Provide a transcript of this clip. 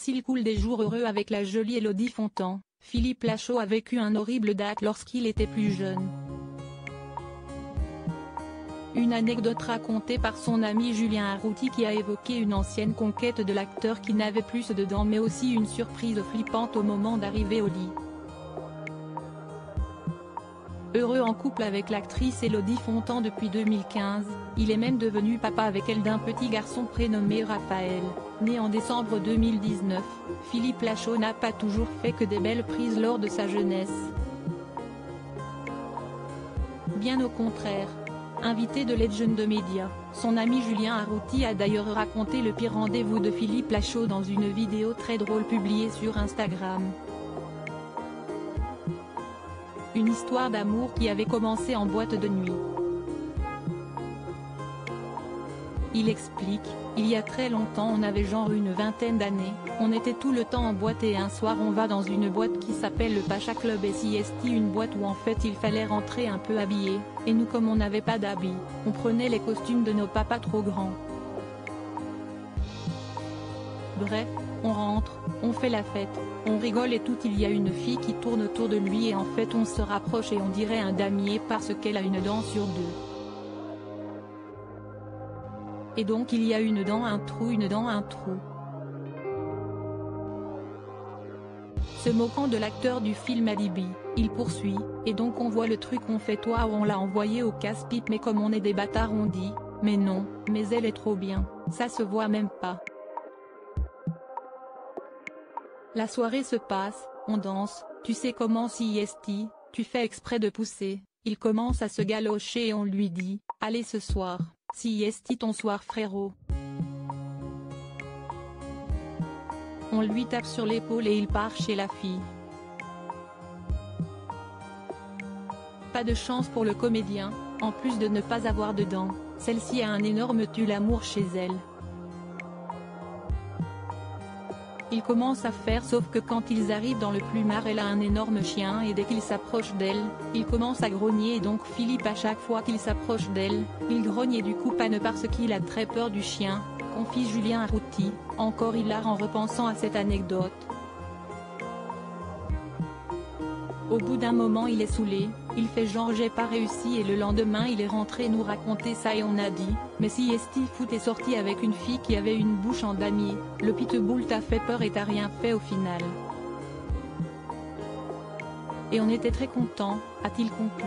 S'il coule des jours heureux avec la jolie Élodie Fontan, Philippe Lachaud a vécu un horrible date lorsqu'il était plus jeune. Une anecdote racontée par son ami Julien Arrouti qui a évoqué une ancienne conquête de l'acteur qui n'avait plus de dents mais aussi une surprise flippante au moment d'arriver au lit. Heureux en couple avec l'actrice Élodie Fontan depuis 2015, il est même devenu papa avec elle d'un petit garçon prénommé Raphaël, né en décembre 2019. Philippe Lachaud n'a pas toujours fait que des belles prises lors de sa jeunesse. Bien au contraire. Invité de Legend Media, son ami Julien Arrouti a d'ailleurs raconté le pire rendez-vous de Philippe Lachaud dans une vidéo très drôle publiée sur Instagram. Une histoire d'amour qui avait commencé en boîte de nuit. Il explique, il y a très longtemps on avait genre une vingtaine d'années, on était tout le temps en boîte et un soir on va dans une boîte qui s'appelle le Pacha Club et SIST, une boîte où en fait il fallait rentrer un peu habillé, et nous comme on n'avait pas d'habits, on prenait les costumes de nos papas trop grands. Bref, on rentre, on fait la fête, on rigole et tout, il y a une fille qui tourne autour de lui et en fait on se rapproche et on dirait un damier parce qu'elle a une dent sur deux. Et donc il y a une dent, un trou, une dent, un trou. Se moquant de l'acteur du film Alibi, il poursuit, et donc on voit le truc, on fait toi on l'a envoyé au casse-pipe mais comme on est des bâtards on dit, mais non, mais elle est trop bien, ça se voit même pas. La soirée se passe, on danse, tu sais comment SIST, tu fais exprès de pousser, il commence à se galocher et on lui dit, allez ce soir, SIST ton soir frérot. On lui tape sur l'épaule et il part chez la fille. Pas de chance pour le comédien, en plus de ne pas avoir de dents, celle-ci a un énorme tue-l'amour chez elle. Il commence à faire sauf que quand ils arrivent dans le plumard elle a un énorme chien et dès qu'il s'approche d'elle, il commence à grogner et donc Philippe à chaque fois qu'il s'approche d'elle, il grogne et du coup panne parce qu'il a très peur du chien, confie Julien Arrouti, encore hilar en repensant à cette anecdote. Au bout d'un moment il est saoulé, il fait genre j'ai pas réussi et le lendemain il est rentré nous raconter ça et on a dit, mais si SIST foot est sorti avec une fille qui avait une bouche en damier, le pitbull t'a fait peur et t'as rien fait au final. Et on était très contents, a-t-il conclu.